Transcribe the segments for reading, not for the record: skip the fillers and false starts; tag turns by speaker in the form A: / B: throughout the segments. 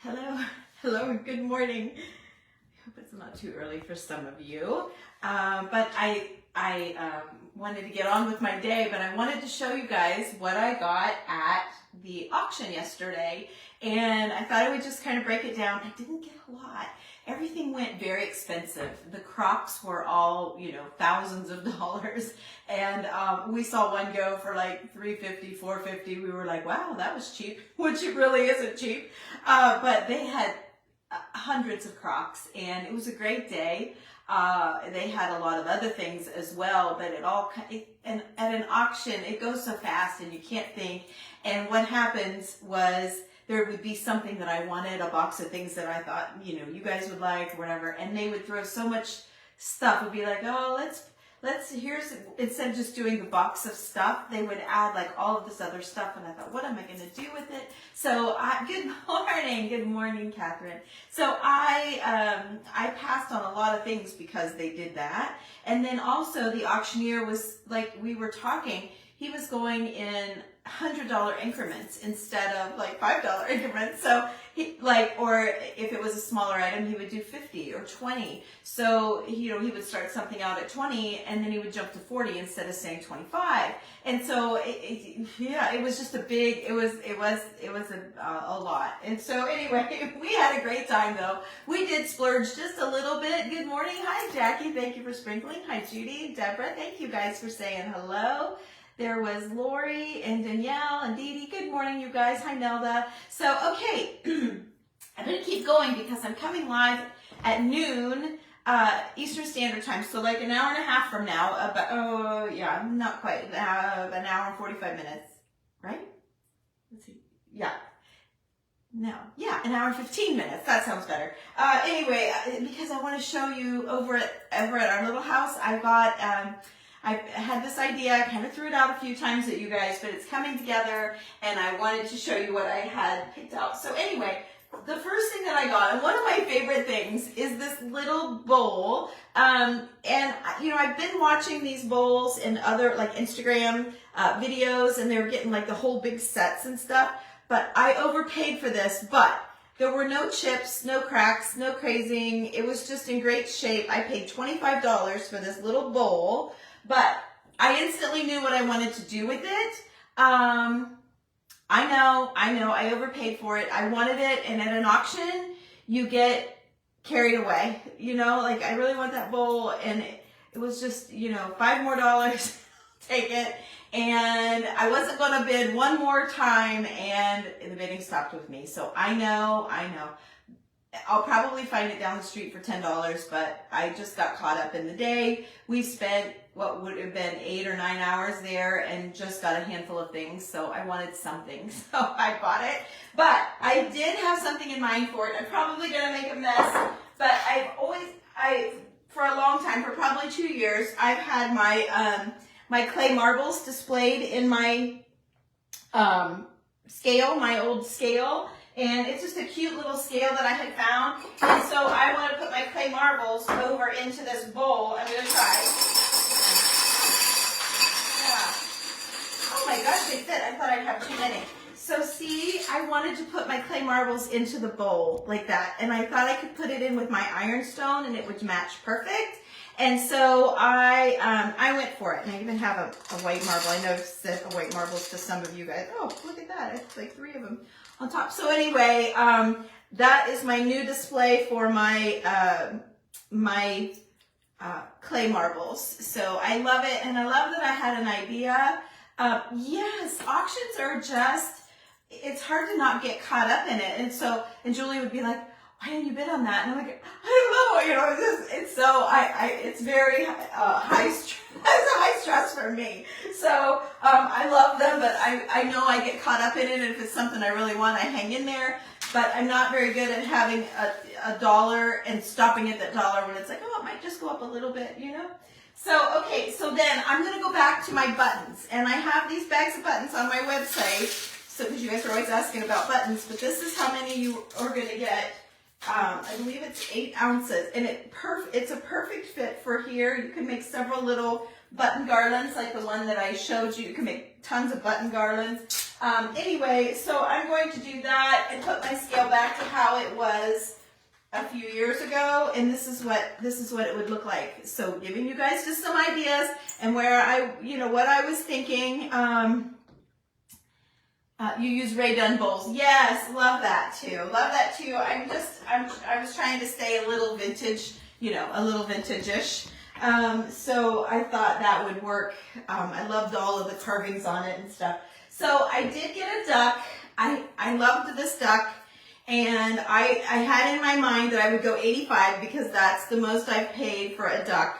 A: Hello, hello, and good morning. I hope it's not too early for some of you, but I wanted to get on with my day, but I wanted to show you guys what I got at the auction yesterday, and I thought I would just kind of break it down. I didn't get a lot. Everything went very expensive. The Crocs were all, thousands of dollars, and we saw one go for like $350, $450. We were like, wow, that was cheap, which it really isn't cheap. But they had hundreds of Crocs, and it was a great day. They had a lot of other things as well, but and at an auction, it goes so fast and you can't think. And what happens was there would be something that I wanted, a box of things that I thought, you guys would like or whatever, and they would throw so much stuff. It would be like, oh, instead of just doing the box of stuff, they would add like all of this other stuff, and I thought, what am I going to do with it? So, good morning, Catherine. So I passed on a lot of things because they did that, and then also the auctioneer was like, we were talking, he was going in $100 increments instead of like $5 increments. So or if it was a smaller item, he would do 50 or 20. So, he would start something out at 20 and then he would jump to 40 instead of saying 25. And so it was just it was a lot. And so anyway, we had a great time though. We did splurge just a little bit. Good morning. Hi, Jackie. Thank you for sprinkling. Hi, Judy, Deborah. Thank you guys for saying hello. There was Lori and Danielle and Dee Dee. Good morning, you guys. Hi, Nelda. So, okay, I'm going to keep going because I'm coming live at noon Eastern Standard Time. So, like an hour and a half from now. Not quite. An hour and 45 minutes, right? Let's see. Yeah. No. Yeah, an hour and 15 minutes. That sounds better. Anyway, because I want to show you over at our little house, I got... I had this idea, I kind of threw it out a few times at you guys, but it's coming together and I wanted to show you what I had picked out. So anyway, the first thing that I got, and one of my favorite things, is this little bowl. And I've been watching these bowls in other like Instagram videos, and they're getting like the whole big sets and stuff, but I overpaid for this, but there were no chips, no cracks, no crazing. It was just in great shape. I paid $25 for this little bowl. But I instantly knew what I wanted to do with it. I know, I overpaid for it. I wanted it, and at an auction, you get carried away. Like I really want that bowl, and it was just, $5 more, take it. And I wasn't going to bid one more time, and the bidding stopped with me. So I know. I'll probably find it down the street for $10, but I just got caught up in the day. We spent what would have been 8 or 9 hours there and just got a handful of things, so I wanted something, so I bought it. But I did have something in mind for it. I'm probably going to make a mess, but for a long time, for probably 2 years, I've had my clay marbles displayed in my scale, my old scale. And it's just a cute little scale that I had found. And so I want to put my clay marbles over into this bowl. I'm going to try. Yeah. Oh my gosh, they fit. I thought I'd have too many. So see, I wanted to put my clay marbles into the bowl like that. And I thought I could put it in with my ironstone and it would match perfect. And so I went for it. And I even have a white marble. I noticed that a white marble to some of you guys. Oh, look at that. It's like 3 of them on top. So anyway, that is my new display for my clay marbles. So I love it, and I love that I had an idea. Yes, auctions are just, it's hard to not get caught up in it. And Julie would be like, why didn't you bid on that? And I'm like, I don't know, it's very high stress. It's a high stress for me. So I love them, but I know I get caught up in it. And if it's something I really want, I hang in there. But I'm not very good at having a dollar and stopping at that dollar when it's like, oh, it might just go up a little bit, So, okay, so then I'm going to go back to my buttons. And I have these bags of buttons on my website. So, because you guys are always asking about buttons, but this is how many you are going to get. I believe it's 8 ounces, and it's a perfect fit for here. You can make several little button garlands like the one that I showed you. You can make tons of button garlands. Anyway, so I'm going to do that and put my scale back to how it was a few years ago, and this is what it would look like. So giving you guys just some ideas and where what I was thinking. You use Rae Dunn bowls. Yes, love that too. Love that too. I was trying to stay a little vintage, a little vintage-ish. So I thought that would work. I loved all of the carvings on it and stuff. So I did get a duck. I loved this duck, and I had in my mind that I would go 85 because that's the most I've paid for a duck,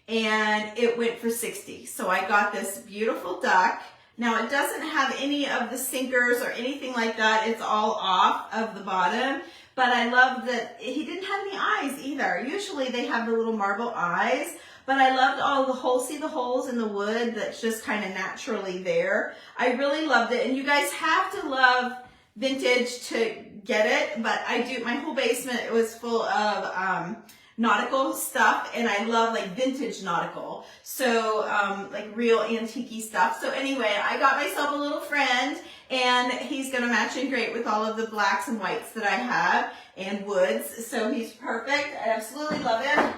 A: and it went for 60. So I got this beautiful duck. Now it doesn't have any of the sinkers or anything like that. It's all off of the bottom, but I love that he didn't have any eyes either. Usually they have the little marble eyes, but I loved all the holes. See the holes in the wood that's just kind of naturally there. I really loved it, and you guys have to love vintage to get it, but I do. My whole basement, it was full of nautical stuff, and I love like vintage nautical, so like real antique-y stuff. So anyway, I got myself a little friend, and he's gonna match in great with all of the blacks and whites that I have and woods, so he's perfect. I absolutely love him.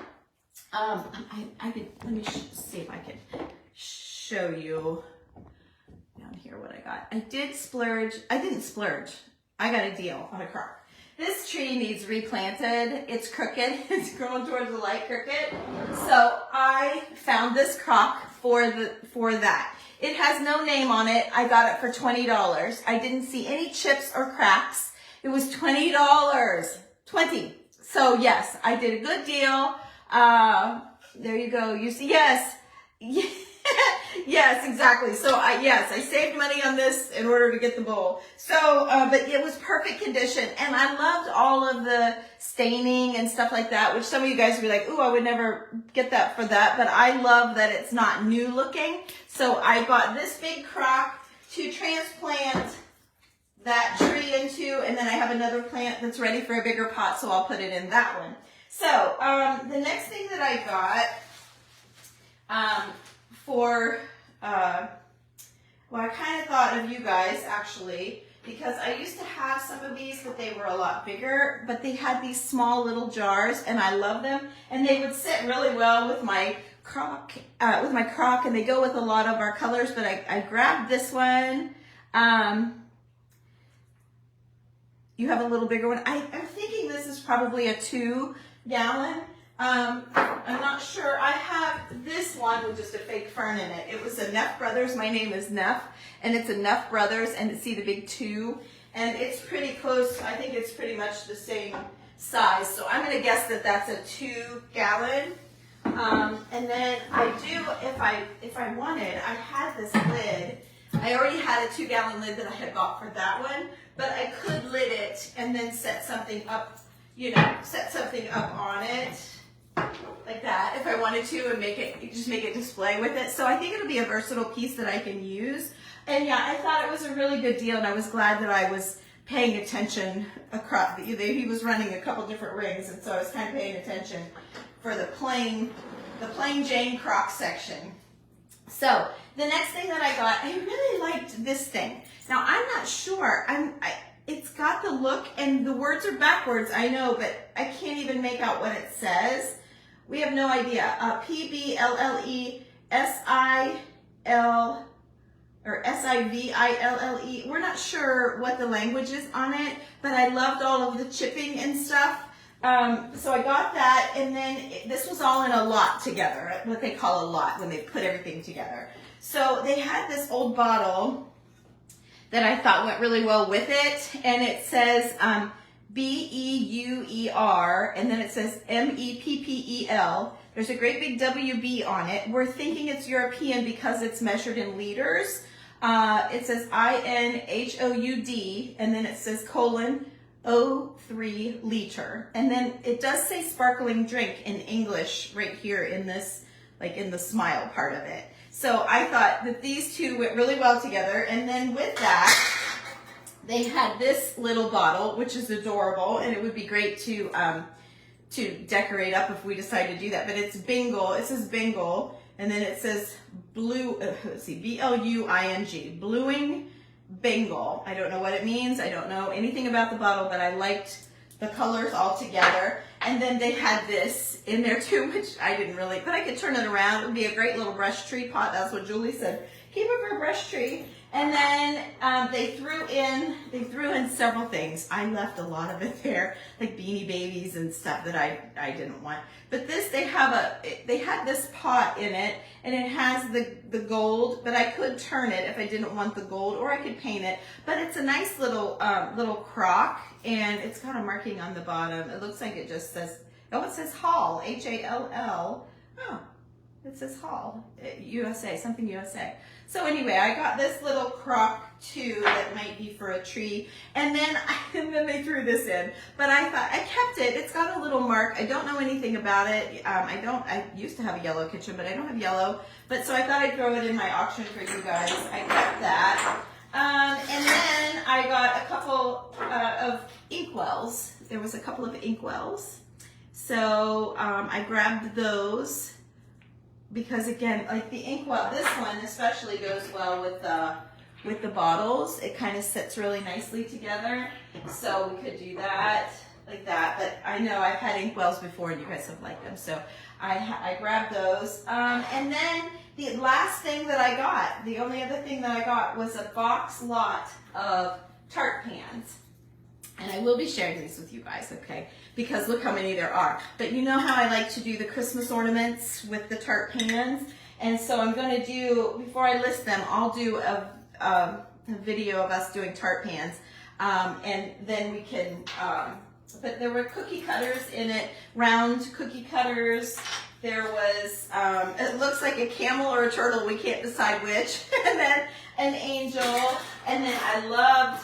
A: Let me see if I can show you down here what I got. I didn't splurge. I got a deal on a crock. This tree needs replanted. It's crooked. It's growing towards the light, crooked. So I found this crock for that. It has no name on it. I got it for $20. I didn't see any chips or cracks. It was $20. 20. So yes, I did a good deal. There you go. You see, yes. Yes, exactly. So I saved money on this in order to get the bowl. So, but it was perfect condition, and I loved all of the staining and stuff like that, which some of you guys would be like, ooh, I would never get that for that, but I love that it's not new looking. So I bought this big crock to transplant that tree into, and then I have another plant that's ready for a bigger pot, so I'll put it in that one. So, the next thing that I got, well, I kind of thought of you guys actually, because I used to have some of these, but they were a lot bigger, but they had these small little jars, and I love them, and they would sit really well with my crock, and they go with a lot of our colors, but I grabbed this one. You have a little bigger one. I'm thinking this is probably a 2-gallon. I'm not sure. I have this one with just a fake fern in it. It was a Neff Brothers. My name is Neff, and it's a Neff Brothers, and see the big 2, and it's pretty close. I think it's pretty much the same size. So I'm going to guess that that's a 2-gallon. And then I do, if I wanted, I had this lid. I already had a 2-gallon lid that I had bought for that one, but I could lid it and then set something up, on it. Like that, if I wanted to, and just make it display with it. So I think it'll be a versatile piece that I can use. And yeah, I thought it was a really good deal, and I was glad that I was paying attention across. He was running a couple different rings, and so I was kind of paying attention for the plain Jane crock section. So the next thing that I got, I really liked this thing. Now I'm not sure. It's got the look, and the words are backwards, I know, but I can't even make out what it says. We have no idea. P-B-L-L-E-S-I-L or S-I-V-I-L-L-E. We're not sure what the language is on it, but I loved all of the chipping and stuff. So I got that, and then this was all in a lot together, what they call a lot when they put everything together. So they had this old bottle that I thought went really well with it, and it says B-E-U-E-R, and then it says M-E-P-P-E-L. There's a great big W-B on it. We're thinking it's European because it's measured in liters. It says I-N-H-O-U-D, and then it says :03 liter. And then it does say sparkling drink in English right here in this, like in the smile part of it. So I thought that these two went really well together. And then with that, they had this little bottle, which is adorable, and it would be great to decorate up if we decide to do that. But it's Bingle. It says Bingle, And then it says blue, let's see, B-L-U-I-N-G, Bluing Bengal. I don't know what it means. I don't know anything about the bottle, but I liked the colors all together. And then they had this in there too, which I didn't really, but I could turn it around. It would be a great little brush tree pot. That's what Julie said. Keep it for a brush tree. And then they threw in several things. I left a lot of it there, like Beanie Babies and stuff that I didn't want. But this, they had this pot in it, and it has the gold, but I could turn it if I didn't want the gold, or I could paint it. But it's a nice little crock, and it's got a marking on the bottom. It looks like it just says, oh, it says Hall, H-A-L-L. Oh, it says Hall, USA, something USA. So anyway, I got this little crock too that might be for a tree, and then they threw this in. But I thought, I kept it. It's got a little mark. I don't know anything about it. I used to have a yellow kitchen, but I don't have yellow. But so I thought I'd throw it in my auction for you guys. I kept that. And then I got a couple of inkwells. There was a couple of inkwells. So I grabbed those. Because again, like the inkwell, this one especially goes well with the bottles. It kind of sits really nicely together. So we could do that like that. But I know I've had inkwells before and you guys have liked them. So I grabbed those. And then the last thing that I got, the only other thing that I got was a box lot of tart pans. And I will be sharing these with you guys, okay? Because look how many there are. But you know how I like to do the Christmas ornaments with the tart pans? And so I'm going to do, before I list them, I'll do a video of us doing tart pans. And then we can, but there were cookie cutters in it, round cookie cutters. There was, it looks like a camel or a turtle, we can't decide which. And then an angel. And then I love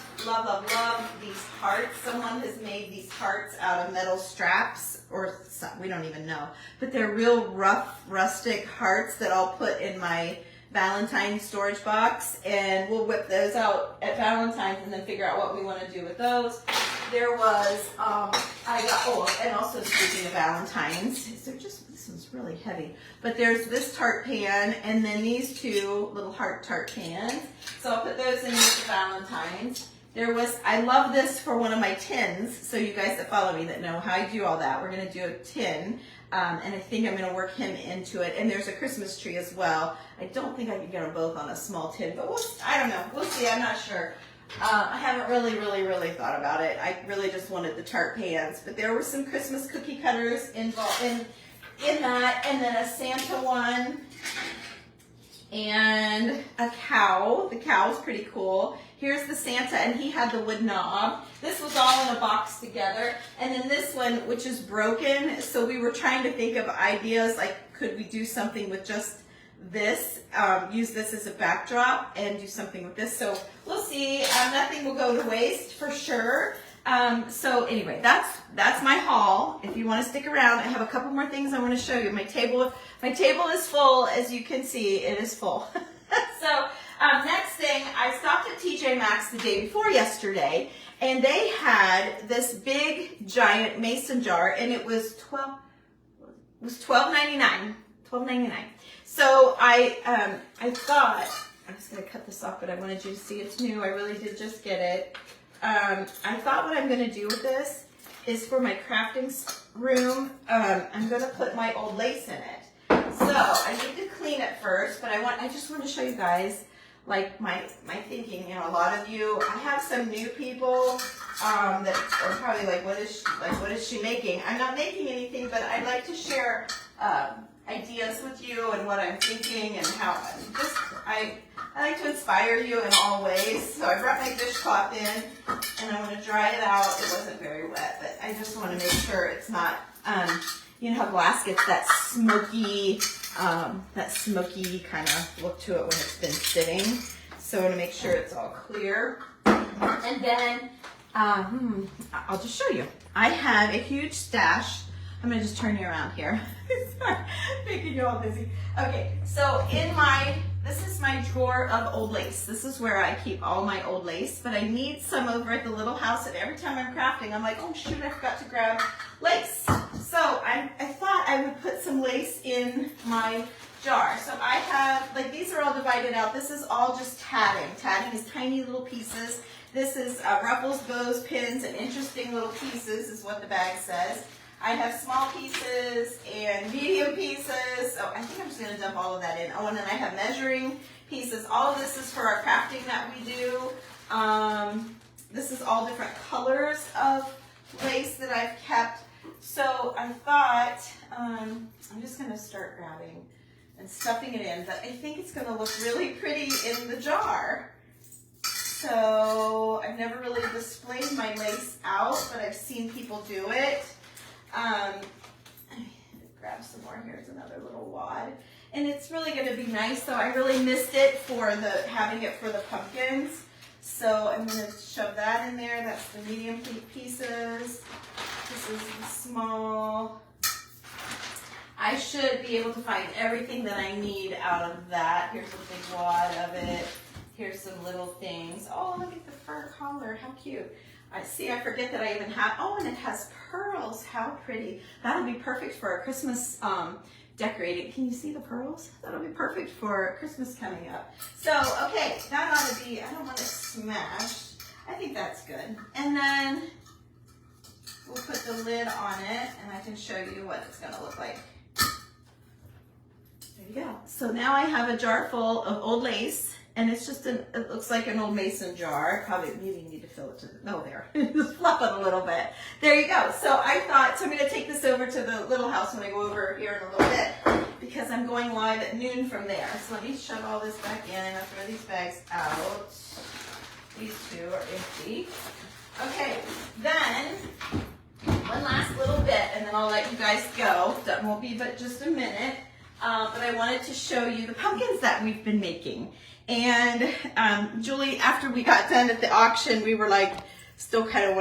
A: these hearts. Someone has made these hearts out of metal straps, or some, we don't even know. But they're real rough, rustic hearts that I'll put in my Valentine's storage box. And we'll whip those out at Valentine's and then figure out what we want to do with those. There was, and also speaking of Valentine's, they're just, this one's really heavy. But there's this tart pan and then these two little heart tart pans. So I'll put those in with the Valentine's. There was, I love this for one of my tins. So you guys that follow me that know how I do all that, we're going to do a tin. And I think I'm going to work him into it. And there's a Christmas tree as well. I don't think I can get them both on a small tin, but I don't know. We'll see. I'm not sure. I haven't really thought about it. I really just wanted the tart pans. But there were some Christmas cookie cutters involved in that. And then a Santa one. And a cow. The cow's pretty cool. Here's the Santa, and he had the wood knob. This was all in a box together. And then this one, which is broken. So we were trying to think of ideas, like could we do something with just this, use this as a backdrop and do something with this. So we'll see. Nothing will go to waste for sure. So anyway, that's my haul. If you want to stick around, I have a couple more things I want to show you. My table is full, as you can see, it is full. So next thing, I stopped at TJ Maxx the day before yesterday, and they had this big giant mason jar, and it was $12.99. $12.99. So I thought I was going to cut this off, but I wanted you to see it's new. I really did just get it. I thought what I'm going to do with this is for my crafting room, I'm going to put my old lace in it. So I need to clean it first, but I just want to show you guys like my thinking. You know, a lot of you, I have some new people that are probably like, what is she making? I'm not making anything, but I'd like to share ideas with you and what I'm thinking and how I like to inspire you in all ways. So I brought my dishcloth in and I want to dry it out. It wasn't very wet, but I just want to make sure it's not, you know how glass gets that smoky kind of look to it when it's been sitting. So I want to make sure it's all clear. And then I'll just show you. I have a huge stash. I'm going to just turn you around here. Sorry, making you all busy. Okay, so this is my drawer of old lace. This is where I keep all my old lace, but I need some over at the little house, and every time I'm crafting, I'm like, oh shoot, I forgot to grab lace. So I thought I would put some lace in my jar. So I have, like, these are all divided out. This is all just tatting. Tatting is tiny little pieces. This is ruffles, bows, pins, and interesting little pieces is what the bag says. I have small pieces and medium pieces. So I think I'm just going to dump all of that in. Oh, and then I have measuring pieces. All of this is for our crafting that we do. This is all different colors of lace that I've kept. So I thought, I'm just going to start grabbing and stuffing it in, but I think it's going to look really pretty in the jar. So I've never really displayed my lace out, but I've seen people do it. Grab some more. Here's another little wad. And it's really going to be nice. So I really missed it for having it for the pumpkins. So I'm going to shove that in there. That's the medium pieces. This is the small. I should be able to find everything that I need out of that. Here's a big wad of it. Here's some little things. Oh, look at the fur collar. How cute. I see, I forget that I even have, oh, and it has pearls. How pretty. That'll be perfect for a Christmas decorating. Can you see the pearls? That'll be perfect for Christmas coming up. So, okay, that ought to be, I don't want it smashed. I think that's good. And then we'll put the lid on it, and I can show you what it's going to look like. There you go. So now I have a jar full of old lace, and it's just it looks like an old mason jar. Probably maybe need to fill it to there. Just fluff it a little bit. There you go. So I thought, so I'm going to take this over to the little house when I go over here in a little bit, because I'm going live at noon from there. So let me shove all this back in. I'll throw these bags out. These two are empty. Okay, then one last little bit, and then I'll let you guys go. That won't be but just a minute. But I wanted to show you the pumpkins that we've been making. And Julie, after we got done at the auction, we were like, still kind of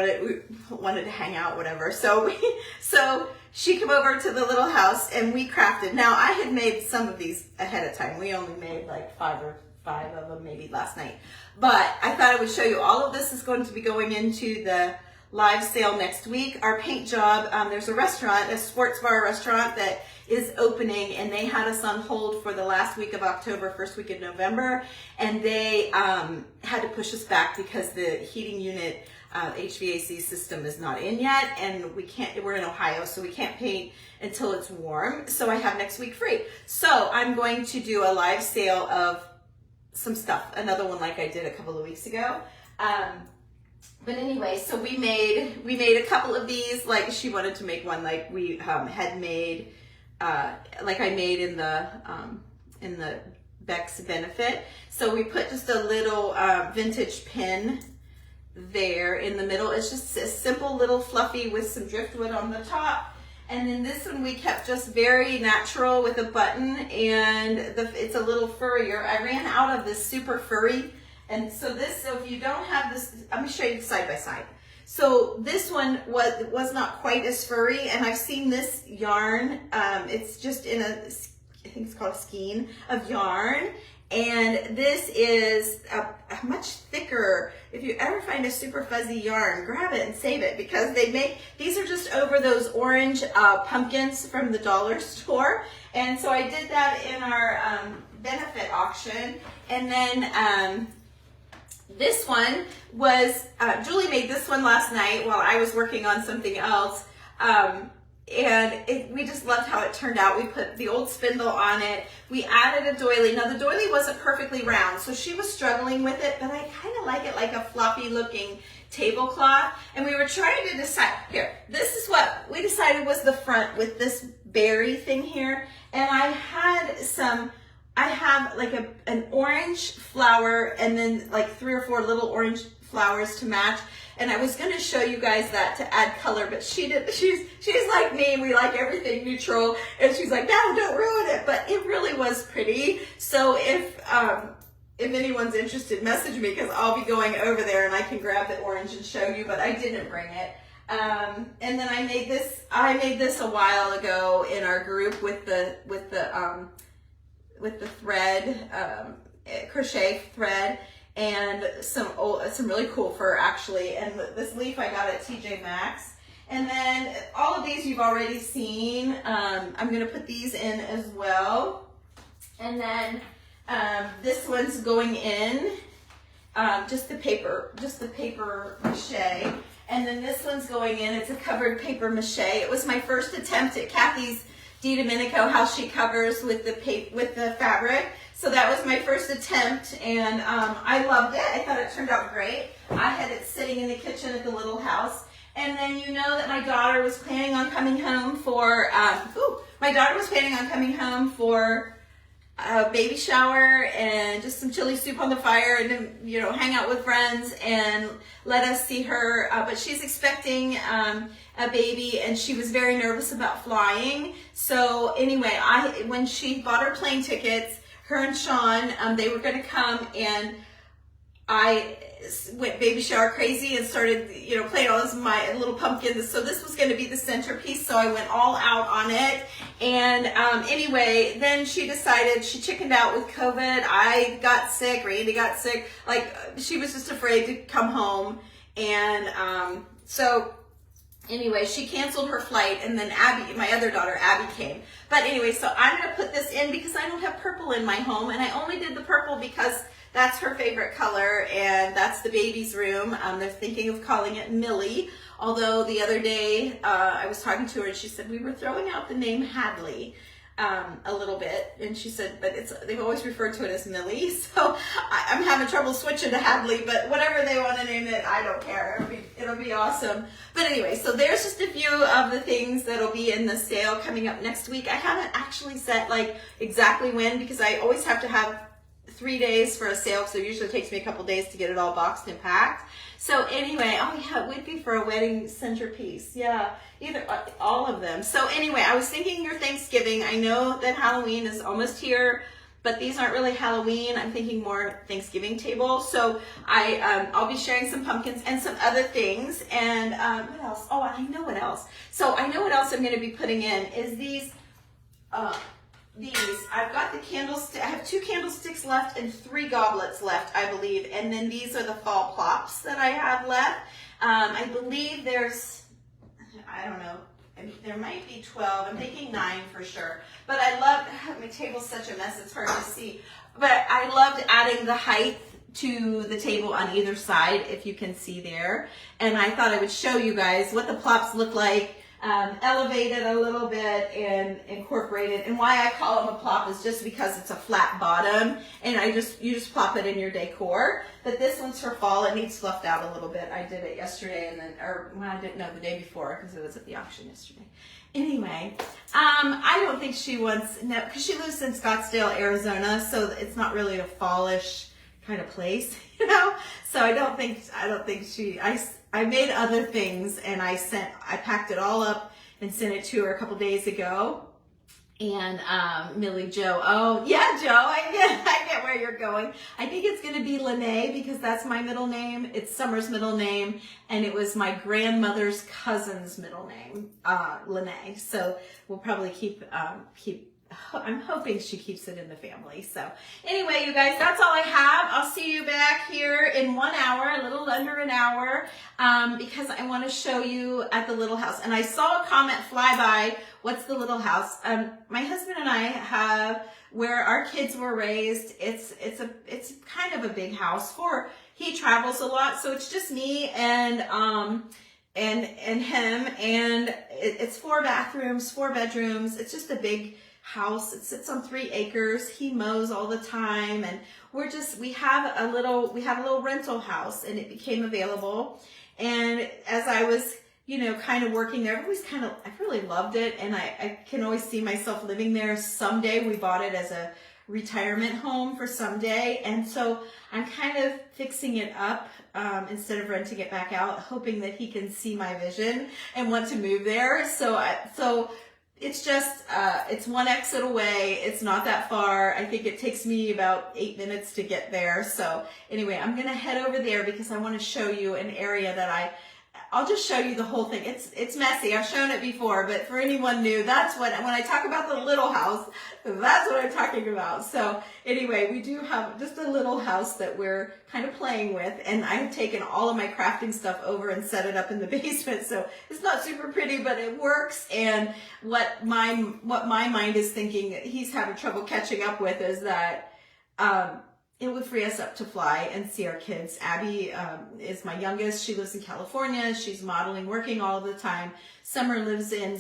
A: wanted to hang out, whatever. So she came over to the little house and we crafted. Now I had made some of these ahead of time. We only made like five of them maybe last night. But I thought I would show you. All of this is going to be going into the live sale next week. Our paint job, there's a restaurant, a sports bar restaurant that is opening, and they had us on hold for the last week of October, first week of November, and they had to push us back because the heating unit HVAC system is not in yet, and we're in Ohio, so we can't paint until it's warm. So I have next week free. So I'm going to do a live sale of some stuff, another one like I did a couple of weeks ago. But anyway, so we made a couple of these. Like she wanted to make one like we had made, like I made in the Beck's benefit. So we put just a little vintage pin there in the middle. It's just a simple little fluffy with some driftwood on the top. And then this one we kept just very natural with a button, and it's a little furrier. I ran out of this super furry. And so if you don't have this, let me show you side by side. So this one was not quite as furry, and I've seen this yarn. It's just in I think it's called a skein of yarn. And this is a much thicker. If you ever find a super fuzzy yarn, grab it and save it, because these are just over those orange pumpkins from the dollar store. And so I did that in our benefit auction. And then this one was, Julie made this one last night while I was working on something else. And we just loved how it turned out. We put the old spindle on it. We added a doily. Now the doily wasn't perfectly round, so she was struggling with it, but I kind of like it like a floppy looking tablecloth. And we were trying to decide, here, this is what we decided was the front with this berry thing here. And I have like an orange flower and then like 3 or 4 little orange flowers to match. And I was going to show you guys that to add color, but she's like me. We like everything neutral. And she's like, no, don't ruin it. But it really was pretty. So if anyone's interested, message me, because I'll be going over there and I can grab the orange and show you, but I didn't bring it. And then I made this a while ago in our group with the thread, crochet thread, and some really cool fur actually. And this leaf I got at TJ Maxx, And then all of these you've already seen. I'm going to put these in as well. And then this one's going in, just the paper mache. And then this one's going in, it's a covered paper mache. It was my first attempt at Kathy's DiDomenico, how she covers with the fabric. So that was my first attempt, and I loved it. I thought it turned out great. I had it sitting in the kitchen at the little house. And then you know that my daughter was planning on coming home for, a baby shower and just some chili soup on the fire, and then, you know, hang out with friends and let us see her. But she's expecting a baby, and she was very nervous about flying. So anyway, when she bought her plane tickets, her and Sean, they were going to come, and I went baby shower crazy and started, you know, playing all this My Little Pumpkin. So this was going to be the centerpiece, so I went all out on it. And anyway, then she decided, she chickened out with COVID. I got sick, Randy got sick. Like, she was just afraid to come home. And so anyway, she canceled her flight, and then Abby, my other daughter, Abby, came. But anyway, so I'm going to put this in because I don't have purple in my home, and I only did the purple because that's her favorite color, and that's the baby's room. They're thinking of calling it Millie, although the other day I was talking to her, and she said we were throwing out the name Hadley a little bit, and she said, but they've always referred to it as Millie, so I'm having trouble switching to Hadley, but whatever they want to name it, I don't care. It'll be awesome. But anyway, so there's just a few of the things that'll be in the sale coming up next week. I haven't actually set like exactly when, because I always have to have 3 days for a sale, so it usually takes me a couple days to get it all boxed and packed. So anyway, oh yeah, it would be for a wedding centerpiece. Yeah, either all of them. So anyway, I was thinking your Thanksgiving. I know that Halloween is almost here, but these aren't really Halloween. I'm thinking more Thanksgiving table. So I'll be sharing some pumpkins and some other things. And what else? Oh, I know what else. So I know what else I'm going to be putting in is these. I've got the candlestick. I have 2 candlesticks left and 3 goblets left, I believe. And then these are the fall plops that I have left. I believe there's, I don't know, there might be 12. I'm thinking 9 for sure. But I love, my table's such a mess, it's hard to see. But I loved adding the height to the table on either side, if you can see there. And I thought I would show you guys what the plops look like. Elevated a little bit and incorporated. And why I call them a plop is just because it's a flat bottom, and you just plop it in your decor. But this one's for fall. It needs fluffed out a little bit. I did it yesterday, and then, I didn't know, the day before, because it was at the auction yesterday. Anyway, I don't think she wants, no, because she lives in Scottsdale, Arizona, so it's not really a fallish kind of place, you know. So I don't think she. I made other things, and I packed it all up and sent it to her a couple days ago. And Millie Jo, oh yeah, Joe, I get where you're going. I think it's going to be Lene, because that's my middle name. It's Summer's middle name, and it was my grandmother's cousin's middle name, Lene. So we'll probably keep. I'm hoping she keeps it in the family. So anyway, you guys, that's all I have. I'll see you back here in 1 hour, a little under an hour, because I want to show you at the little house. And I saw a comment fly by, what's the little house? My husband and I have, where our kids were raised, it's kind of a big house. He travels a lot, so it's just me and him, and it's 4 bathrooms, 4 bedrooms. It's just a big house. It sits on 3 acres. He mows all the time, and we have a little rental house, and it became available. And as I was, you know, kind of working there, I really loved it, and I can always see myself living there someday. We bought it as a retirement home for someday, and so I'm kind of fixing it up instead of renting it back out, hoping that he can see my vision and want to move there. So it's just, it's 1 exit away. It's not that far. I think it takes me about 8 minutes to get there. So anyway, I'm going to head over there because I want to show you an area that I'll just show you the whole thing. It's messy. I've shown it before, but for anyone new, that's when I talk about the little house, that's what I'm talking about. So anyway, we do have just a little house that we're kind of playing with, and I've taken all of my crafting stuff over and set it up in the basement. So it's not super pretty, but it works. And what my mind is thinking he's having trouble catching up with is that it would free us up to fly and see our kids. Abby is my youngest. She lives in California. She's modeling, working all the time. Summer lives in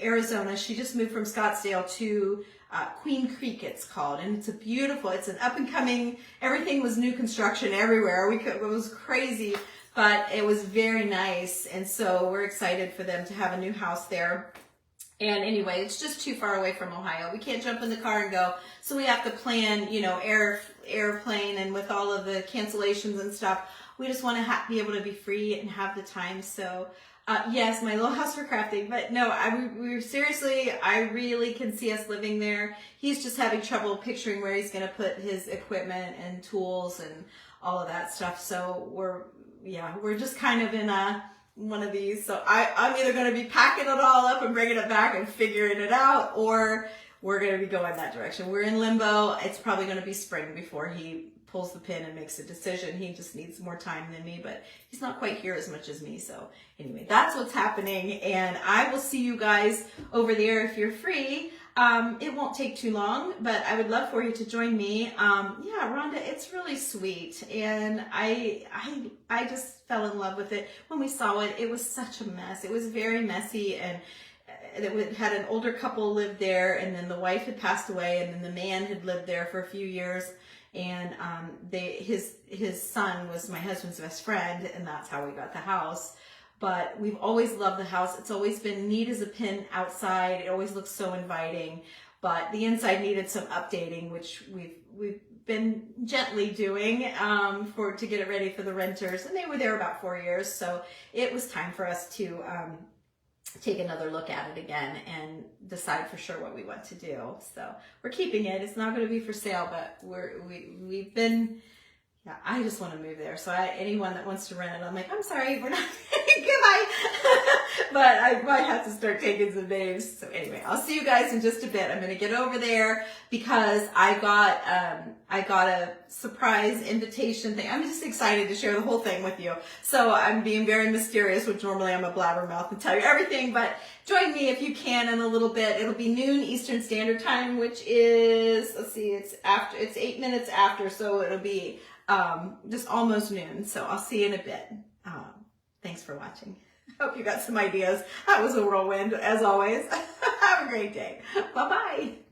A: Arizona. She just moved from Scottsdale to Queen Creek, it's called. And it's it's an up and coming, everything was new construction everywhere. It was crazy, but it was very nice. And so we're excited for them to have a new house there. And anyway, it's just too far away from Ohio. We can't jump in the car and go. So we have to plan, airplane, and with all of the cancellations and stuff, we just want to be able to be free and have the time. So yes, my little house for crafting, but no, seriously, I really can see us living there. He's just having trouble picturing where he's going to put his equipment and tools and all of that stuff. So we're just kind of in one of these. So I'm either going to be packing it all up and bringing it back and figuring it out, or we're going to be going that direction. We're in limbo. It's probably going to be spring before he pulls the pin and makes a decision. He just needs more time than me, but he's not quite here as much as me. So anyway, that's what's happening, and I will see you guys over there if you're free. It won't take too long, but I would love for you to join me. Rhonda, it's really sweet, and I just fell in love with it. When we saw it, it was such a mess. It was very messy, and it had an older couple lived there, and then the wife had passed away, and then the man had lived there for a few years, and his son was my husband's best friend, and that's how we got the house. But we've always loved the house. It's always been neat as a pin outside. It always looks so inviting. But the inside needed some updating, which we've been gently doing to get it ready for the renters. And they were there about 4 years, so it was time for us to take another look at it again and decide for sure what we want to do. So we're keeping it. It's not going to be for sale, but we've been. Yeah, I just want to move there. So anyone that wants to rent it, I'm like, I'm sorry, we're not goodbye. But I might have to start taking some names. So anyway, I'll see you guys in just a bit. I'm going to get over there because I got a surprise invitation thing. I'm just excited to share the whole thing with you. So I'm being very mysterious, which normally I'm a blabbermouth and tell you everything. But join me if you can in a little bit. It'll be noon Eastern Standard Time, which is, it's 8 minutes after, so it'll be just almost noon. So I'll see you in a bit. Thanks for watching. Hope you got some ideas. That was a whirlwind, as always. Have a great day. Bye-bye.